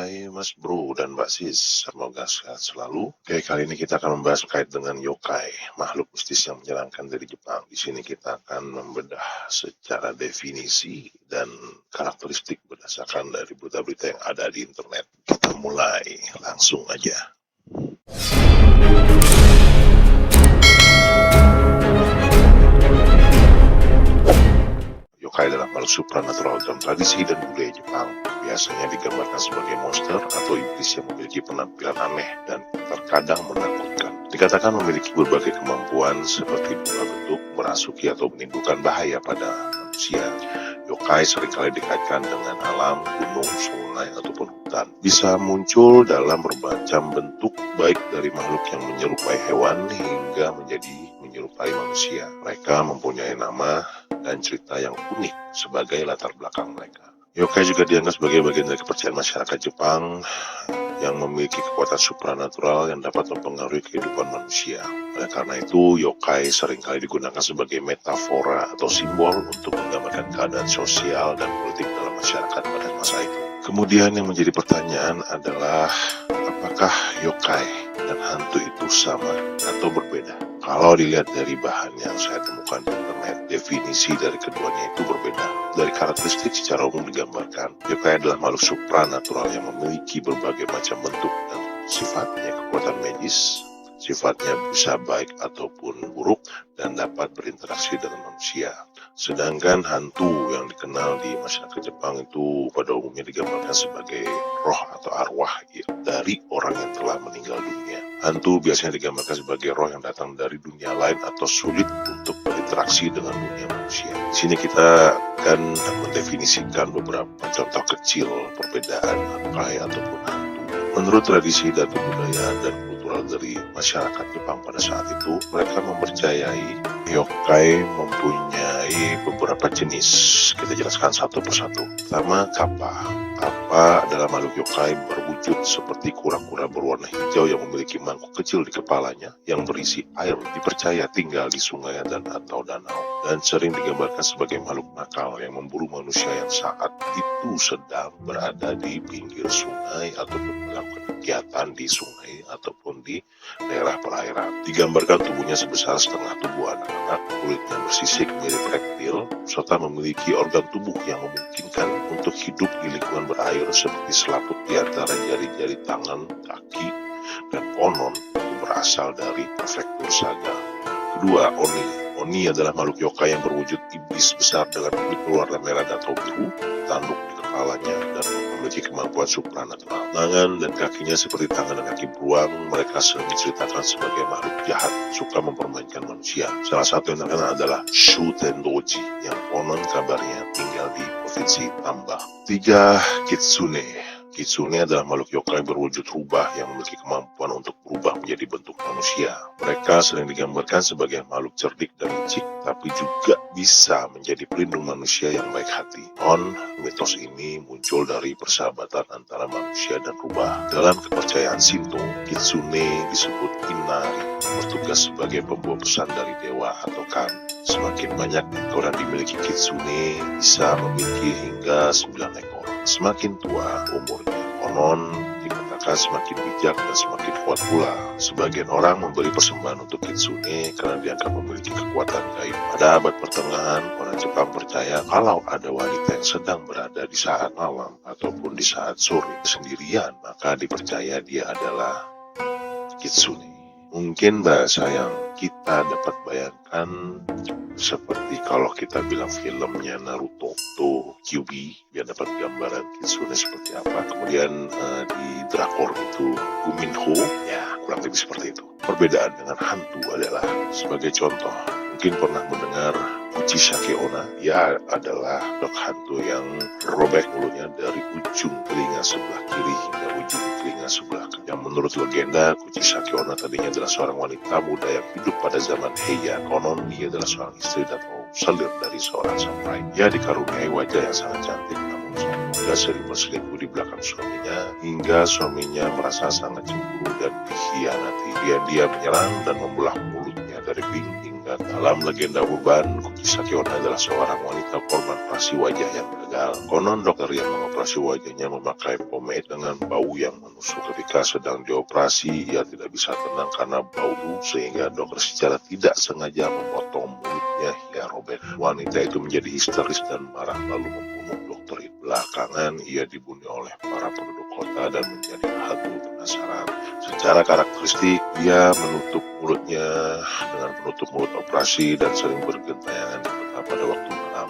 Hai Mas Bro dan Mbak Sis, semoga sehat selalu. Oke, kali ini kita akan membahas terkait dengan yokai, makhluk mistis yang menyenangkan dari Jepang. Di sini kita akan membedah secara definisi dan karakteristik berdasarkan dari berita-berita yang ada di internet. Kita mulai langsung aja. Yokai adalah makhluk supranatural dalam tradisi dan budaya Jepang. Biasanya digambarkan sebagai monster atau iblis yang memiliki penampilan aneh dan terkadang menakutkan. Dikatakan memiliki berbagai kemampuan seperti berubah bentuk, merasuki atau menimbulkan bahaya pada manusia. Yokai seringkali dikaitkan dengan alam, gunung, sungai, ataupun hutan. Bisa muncul dalam bermacam bentuk, baik dari makhluk yang menyerupai hewan hingga menjadi menyerupai manusia. Mereka mempunyai nama dan cerita yang unik sebagai latar belakang mereka. Yokai juga dianggap sebagai bagian dari kepercayaan masyarakat Jepang yang memiliki kekuatan supranatural yang dapat mempengaruhi kehidupan manusia. Oleh karena itu, yokai seringkali digunakan sebagai metafora atau simbol untuk menggambarkan keadaan sosial dan politik dalam masyarakat pada masa itu. Kemudian yang menjadi pertanyaan adalah, apakah yokai dan hantu itu sama atau berbeda? Kalau dilihat dari bahan yang saya temukan di internet, definisi dari keduanya itu berbeda. Dari karakteristik secara umum digambarkan, yokai adalah makhluk supranatural yang memiliki berbagai macam bentuk dan sifatnya kekuatan magis. Sifatnya bisa baik ataupun buruk dan dapat berinteraksi dengan manusia. Sedangkan hantu yang dikenal di masyarakat Jepang itu pada umumnya digambarkan sebagai roh atau arwah dari orang yang telah meninggal dunia. Hantu biasanya digambarkan sebagai roh yang datang dari dunia lain atau sulit untuk berinteraksi dengan dunia manusia. Di sini kita akan mendefinisikan beberapa contoh kecil perbedaan yokai ataupun hantu. Menurut tradisi dan kebudayaan dan kultural dari masyarakat Jepang pada saat itu, mereka mempercayai yokai mempunyai beberapa jenis. Kita jelaskan satu persatu. Pertama, kappa. Kappa adalah makhluk yokai berwujud seperti kura-kura berwarna hijau yang memiliki mangkuk kecil di kepalanya yang berisi air. Dipercaya tinggal di sungai dan atau danau dan sering digambarkan sebagai makhluk nakal yang memburu manusia yang saat itu sedang berada di pinggir sungai ataupun melakukan kegiatan di sungai ataupun di daerah perairan. Digambarkan tubuhnya sebesar setengah tubuh anak-anak, kulitnya bersisik mirip reptil, serta memiliki organ tubuh yang memungkinkan untuk hidup di lingkungan berair seperti selaput di antara jari-jari tangan, kaki, dan konon itu berasal dari prefektur Saga. Kedua, Oni. Oni adalah makhluk yokai yang berwujud iblis besar dengan kulit berwarna merah atau biru, tanduk di kepalanya, dan memiliki kemampuan supranatural. Tangan dan kakinya seperti tangan dan kaki beruang. Mereka sering diceritakan sebagai makhluk jahat, suka mempermainkan manusia. Salah satu yang terkenal adalah Shutendoji, yang konon kabarnya tinggal di provinsi Tamba. 3. Kitsune. Kitsune adalah makhluk yokai berwujud rubah yang memiliki kemampuan untuk berubah menjadi bentuk manusia. Mereka sering digambarkan sebagai makhluk cerdik dan licik, tapi juga bisa menjadi pelindung manusia yang baik hati. Mitos ini muncul dari persahabatan antara manusia dan rubah. Dalam kepercayaan Shinto, Kitsune disebut Inari, bertugas sebagai pembawa pesan dari dewa atau kan. Semakin banyak ekor yang dimiliki Kitsune, bisa memiliki hingga 9 ekor. Semakin tua umurnya, konon dikatakan semakin bijak dan semakin kuat pula. Sebagian orang memberi persembahan untuk Kitsune karena dianggap memiliki kekuatan gaib. Pada abad pertengahan, orang Jepang percaya kalau ada wanita yang sedang berada di saat malam ataupun di saat sore sendirian, maka dipercaya dia adalah Kitsune. Mungkin bahasa yang kita dapat bayangkan seperti kalau kita bilang filmnya Naruto tuh Kyuubi, biar dapat gambaran Kitsune seperti apa. Kemudian di drakor itu Guminho, ya kurang lebih seperti itu. Perbedaan dengan hantu adalah sebagai contoh, mungkin pernah mendengar Uchisake Onna. Dia adalah dok hantu yang robek mulutnya dari ujung telinga sebelah kiri hingga ujung telinga sebelah kanan. Yang menurut legenda, Uchisake Onna tadinya adalah seorang wanita muda yang hidup pada zaman Heian. Konon dia adalah seorang istri atau selir dari seorang samurai. Dia dikaruniai wajah yang sangat cantik, namun sang muda sering berselingkuh di belakang suaminya hingga suaminya merasa sangat cemburu dan dikhianati. Dia menyerang dan membelah mulutnya dari piring Dan dalam legenda urban, Kuchisake Onna adalah seorang wanita korban operasi wajah yang gagal. Konon dokter yang mengoperasi wajahnya memakai pomade dengan bau yang menusuk. Ketika sedang dioperasi, ia tidak bisa tenang karena bau sehingga dokter secara tidak sengaja memotong mulutnya hingga robek. Wanita itu menjadi histeris dan marah lalu membunuh dokter itu. Belakangan ia dibunuh oleh para penduduk kota dan menjadi hantu penasaran. Secara karakteristik, ia menutup mulutnya dengan penutup mulut operasi dan sering bergentayangan di kota pada waktu malam.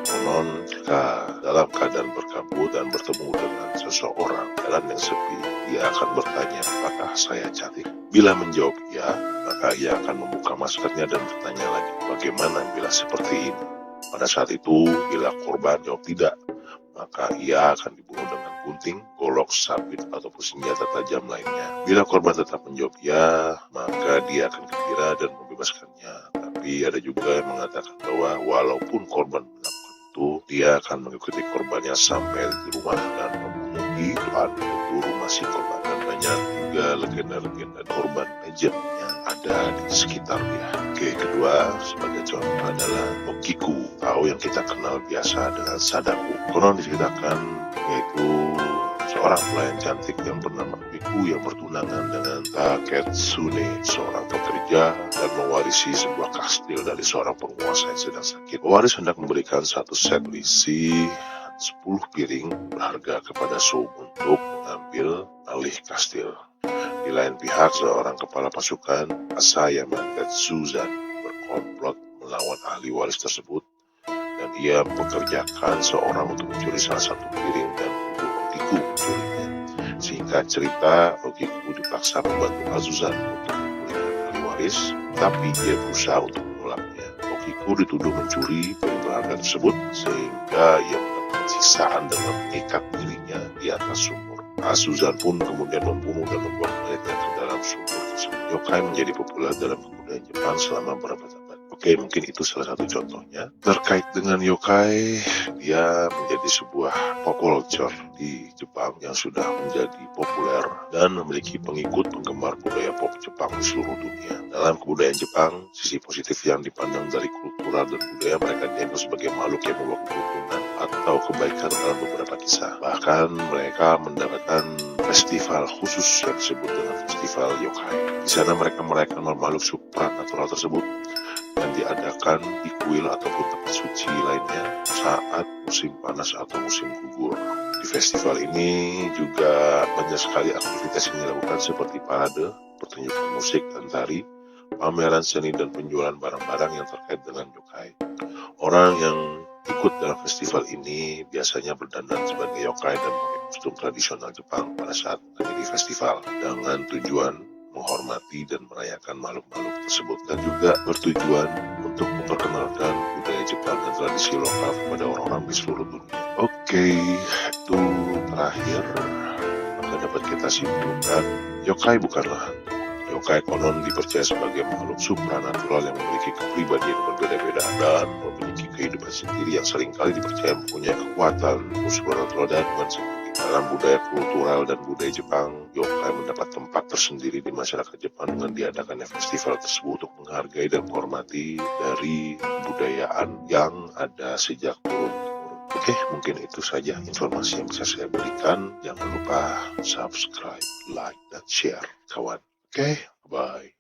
Konon, jika dalam keadaan berkabut dan bertemu dengan seseorang jalan yang sepi, ia akan bertanya, apakah saya cantik? Bila menjawab ya, maka ia akan membuka maskernya dan bertanya lagi, bagaimana bila seperti ini? Pada saat itu, bila korban jawab tidak, maka ia akan dibunuh dengan gunting, golok, sabit, ataupun senjata tajam lainnya. Bila korban tetap menjawab ya, maka dia akan gembira dan membebaskannya. Tapi ada juga yang mengatakan bahwa walaupun korban melakukan itu, dia akan mengikuti korbannya sampai di rumah dan membunuh di depan pintu rumah si korban. Dan banyak juga legenda-legenda korban legend yang ada di sekitar dia. Oke, kedua sebagai contoh adalah Okiku, atau yang kita kenal biasa dengan Sadako. Konon diceritakan yaitu seorang pelayan cantik yang bernama Okiku yang bertunangan dengan Taketsune, seorang pekerja dan mewarisi sebuah kastil dari seorang penguasa yang sedang sakit. Pewaris hendak memberikan satu set berisi 10 piring berharga kepada Sou untuk mengambil alih kastil. Di lain pihak, seorang kepala pasukan Asayama Tetsuzan berkomplot melawan ahli waris tersebut dan ia mempekerjakan seorang untuk mencuri salah satu piring dan membunuh Okiku mencurinya. Singkat cerita, Okiku dipaksa membantu Azuzan untuk memulihkan ahli waris, tapi dia berusaha untuk menolaknya. Okiku dituduh mencuri piring berharga tersebut sehingga ia mendapat siksaan dengan mengikat dirinya di atas sumur. Azuzan pun kemudian membunuh dan membuang mayatnya ke dalam sumur tersebut. Yokai menjadi populer dalam kebudayaan Jepang selama berabad-abad. Oke, mungkin itu salah satu contohnya. Terkait dengan yokai, dia menjadi sebuah pop culture di Jepang yang sudah menjadi populer dan memiliki penggemar budaya pop Jepang di seluruh dunia. Dalam kebudayaan Jepang, sisi positif yang dipandang dari kultural dan budaya mereka dianggap sebagai makhluk yang membawa keberuntungan atau kebaikan dalam beberapa kisah. Bahkan mereka mendapatkan festival khusus yang disebut dengan festival yokai. Di sana mereka merayakan makhluk supranatural tersebut yang diadakan di kuil ataupun tempat suci lainnya saat musim panas atau musim gugur. Di festival ini juga banyak sekali aktivitas yang dilakukan seperti parade, pertunjukan musik dan tari, pameran seni dan penjualan barang-barang yang terkait dengan yokai. Orang yang ikut dalam festival ini biasanya berdandan sebagai yokai dan memakai kostum tradisional Jepang pada saat menghadiri festival dengan tujuan menghormati dan merayakan makhluk-makhluk tersebut dan juga bertujuan untuk memperkenalkan budaya Jepang dan tradisi lokal kepada orang-orang di seluruh dunia. Oke, itu terakhir maka dapat kita simpulkan yokai bukanlah hantu. Yokai konon dipercaya sebagai makhluk supranatural yang memiliki kepribadian yang berbeda-beda dan memiliki kehidupan sendiri yang seringkali dipercaya mempunyai kekuatan supranatural dan hubungan sendiri. Dalam budaya kultural dan budaya Jepang, yokai mendapat tempat tersendiri di masyarakat Jepang dengan diadakannya festival tersebut untuk menghargai dan menghormati dari kebudayaan yang ada sejak turun-temurun. Oke, mungkin itu saja informasi yang bisa saya berikan. Jangan lupa subscribe, like, dan share, kawan. Oke, bye.